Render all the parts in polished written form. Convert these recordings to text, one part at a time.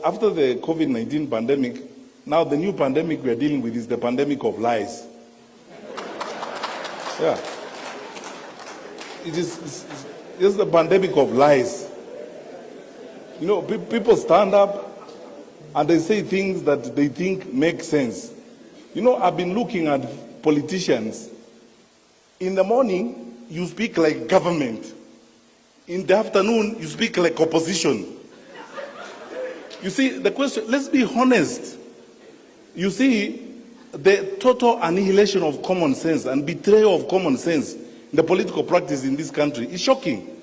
After the COVID-19 pandemic, now the new pandemic we are dealing with is the pandemic of lies. Yeah. It's the pandemic of lies. You know, people stand up and they say things that they think make sense. You know, I've been looking at politicians. In the morning, you speak like government. In the afternoon, you speak like opposition. You see, the question, let's be honest. You see, the total annihilation of common sense and betrayal of common sense in the political practice in this country is shocking.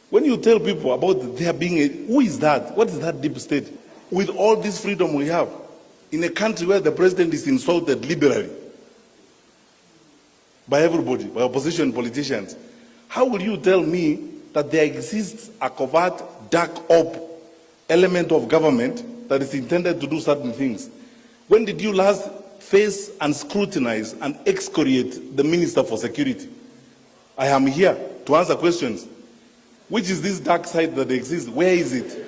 When you tell people about there being who is that? What is that deep state? With all this freedom we have, in a country where the president is insulted liberally by everybody, by opposition politicians, how will you tell me that there exists a covert, dark op element of government that is intended to do certain things? When did you last face and scrutinize and excoriate the Minister for Security? I am here to answer questions. Which is this dark side that exists? Where is it?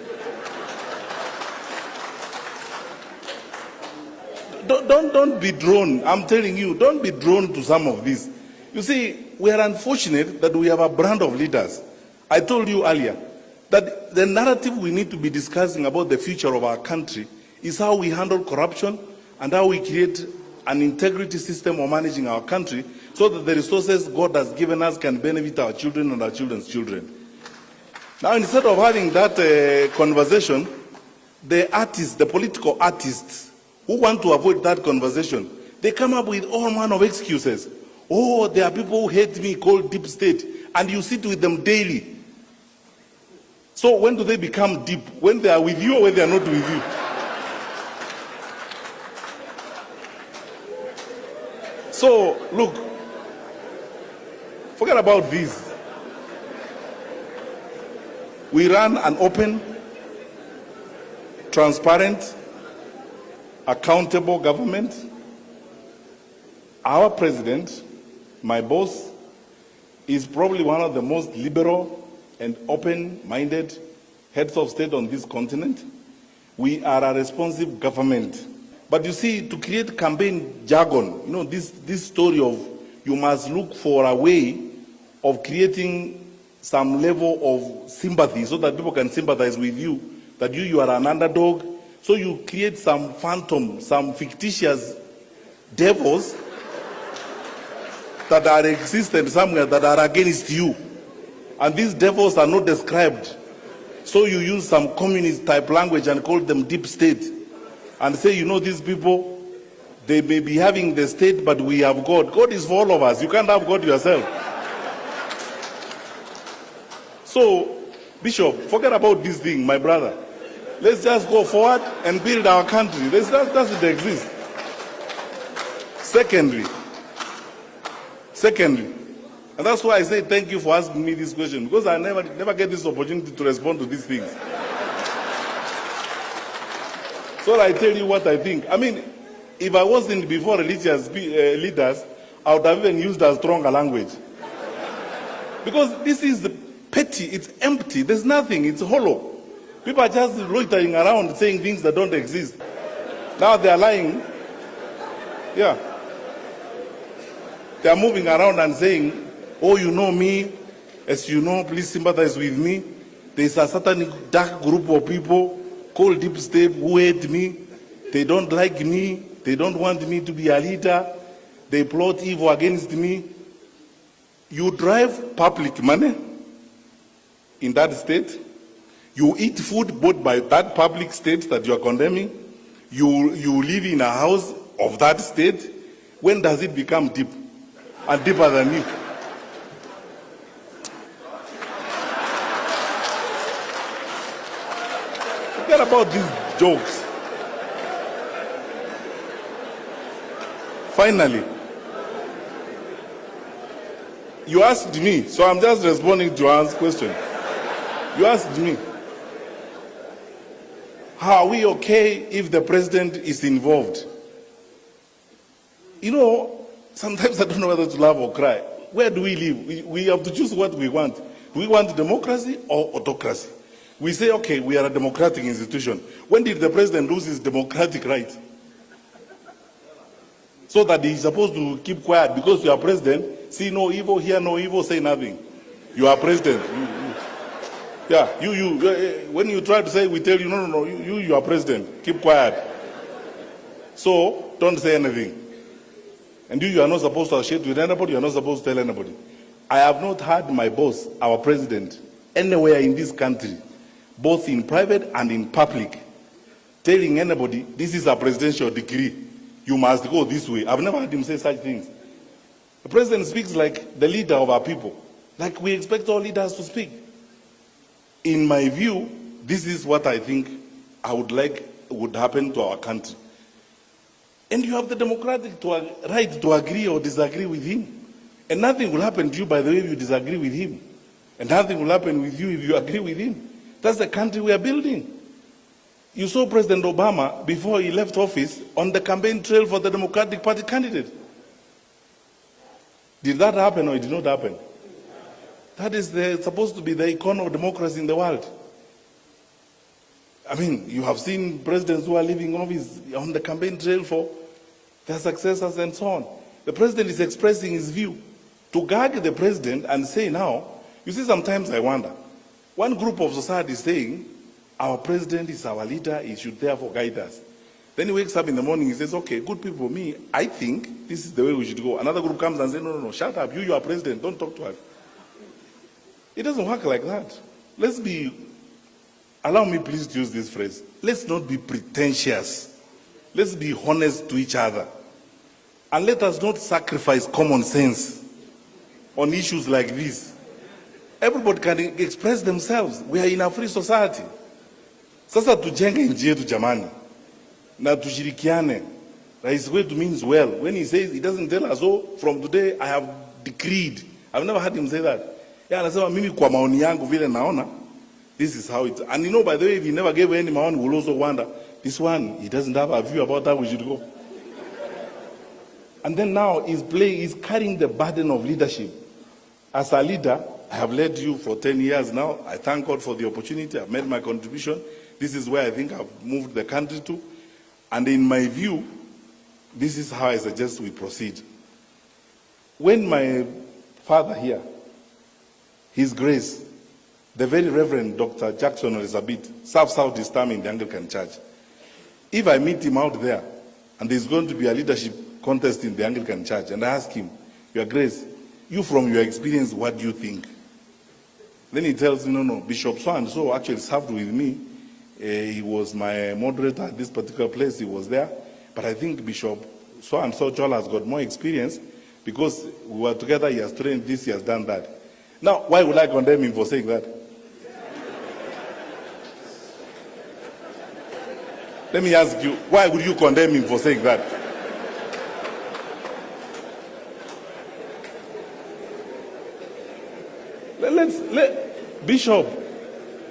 Don't be drawn. I'm telling you, don't be drawn to some of this. You see, we are unfortunate that we have a brand of leaders. I told you earlier that the narrative we need to be discussing about the future of our country is how we handle corruption and how we create an integrity system of managing our country so that the resources God has given us can benefit our children and our children's children. Now, instead of having that conversation, the artists, the political artists who want to avoid that conversation, they come up with all manner of excuses. Oh, there are people who hate me called deep state, and you sit with them daily. So when do they become deep? When they are with you or when they are not with you? So, look, forget about this. We run an open, transparent, accountable government. Our president, my boss, is probably one of the most liberal and open-minded heads of state on this continent. We are a responsive government. But you see, to create campaign jargon, you know, this story of you must look for a way of creating some level of sympathy so that people can sympathize with you, that you are an underdog. So you create some phantom, some fictitious devils that are existent somewhere that are against you. And these devils are not described. So you use some communist type language and call them deep state. And say, you know, these people, they may be having the state, but we have God. God is for all of us. You can't have God yourself. So, Bishop, forget about this thing, my brother. Let's just go forward and build our country. That's what exists. Secondly, and that's why I say thank you for asking me this question, because I never get this opportunity to respond to these things. So I tell you what I think. I mean, if I wasn't before religious leaders, I would have even used a stronger language. Because this is petty, it's empty, there's nothing, it's hollow. People are just loitering around saying things that don't exist. Now they are lying. Yeah. They are moving around and saying, oh, you know me, as you know, please sympathize with me. There's a certain dark group of people called deep state who hate me. They don't like me. They don't want me to be a leader. They plot evil against me. You drive public money in that state. You eat food bought by that public state that you are condemning. You live in a house of that state. When does it become deep? And deeper than you? Forget about these jokes. Finally, you asked me, so I'm just responding to Anne's question. You asked me, how are we okay if the president is involved? You know, sometimes I don't know whether to laugh or cry. Where do we live? We have to choose what we want. Do we want democracy or autocracy? We say, okay, we are a democratic institution. When did the president lose his democratic right? So that he's supposed to keep quiet because you are president, see no evil, hear no evil, say nothing. You are president. When you try to say, we tell you, no, you are president, keep quiet. So, don't say anything. And you are not supposed to associate with anybody, you are not supposed to tell anybody. I have not heard my boss, our president, anywhere in this country, both in private and in public, telling anybody, this is a presidential decree, you must go this way. I've never heard him say such things. The president speaks like the leader of our people, like we expect all leaders to speak. In my view, this is what I think I would like would happen to our country. And you have the democratic right to agree or disagree with him. And nothing will happen to you by the way you disagree with him. And nothing will happen with you if you agree with him. That's the country we are building. You saw President Obama, before he left office, on the campaign trail for the Democratic Party candidate. Did that happen or it did not happen? That is supposed to be the icon of democracy in the world. I mean, you have seen presidents who are leaving office on the campaign trail for their successors and so on. The president is expressing his view. To gag the president and say now, you see, sometimes I wonder, one group of society is saying, our president is our leader, he should therefore guide us. Then he wakes up in the morning, he says, okay, good people, me, I think this is the way we should go. Another group comes and says, no, shut up, you are president, don't talk to us. It doesn't work like that. Allow me please to use this phrase, let's not be pretentious. Let's be honest to each other. And let us not sacrifice common sense on issues like this. Everybody can express themselves. We are in a free society. Sasa tujenge nchi yetu jamani. Na tushirikiane. Rais wetu means well. When he says, he doesn't tell us, oh, from today I have decreed. I've never heard him say that. Yeah, anasema mimi kwa maoni yangu vile naona, this is how it. And you know, by the way, if he never gave any maoni, we'll also wonder, this one, he doesn't have a view about how we should go. And then now he's carrying the burden of leadership. As a leader, I have led you for 10 years now. I thank God for the opportunity. I've made my contribution. This is where I think I've moved the country to. And in my view, this is how I suggest we proceed. When my father here, His Grace, the very Reverend Dr. Jackson Elizabeth, serves out his term in the Anglican Church. If I meet him out there, and there's going to be a leadership contest in the Anglican Church, and I ask him, Your Grace, you from your experience, what do you think? Then he tells me, no, Bishop so-and-so actually served with me. He was my moderator at this particular place, he was there. But I think Bishop so-and-so Chola has got more experience because we were together, he has trained this, he has done that. Now, why would I condemn him for saying that? Let me ask you, why would you condemn him for saying that? Bishop,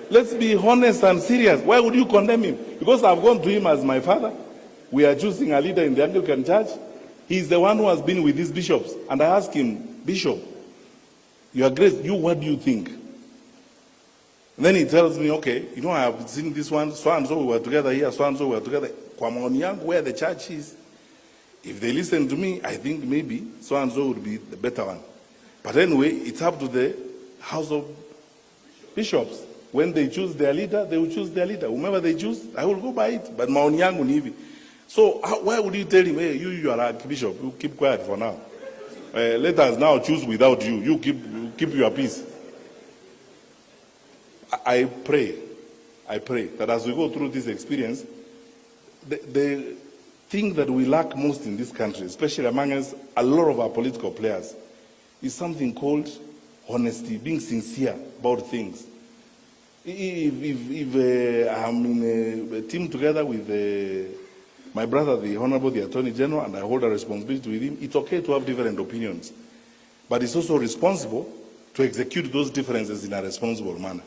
let's be honest and serious. Why would you condemn him? Because I've gone to him as my father. We are choosing a leader in the Anglican Church. He's the one who has been with these bishops. And I asked him, Bishop, Your Grace, what do you think? And then he tells me, okay, I have seen this one, so-and-so we were together here, so-and-so we were together. Kwa maoni yangu, where the church is, if they listen to me, I think maybe so-and-so would be the better one. But anyway, it's up to the House of Bishops. When they choose their leader, they will choose their leader. Whomever they choose, I will go by it. But maoni yangu ni hivi. So why would you tell him, hey, you are a bishop, you keep quiet for now. Let us now choose without you. You keep your peace. I pray that as we go through this experience, the thing that we lack most in this country, especially among us, a lot of our political players, is something called honesty, being sincere about things. If I'm in a team together with my brother, the Honorable, the Attorney General, and I hold a responsibility with him, it's okay to have different opinions. But it's also responsible to execute those differences in a responsible manner.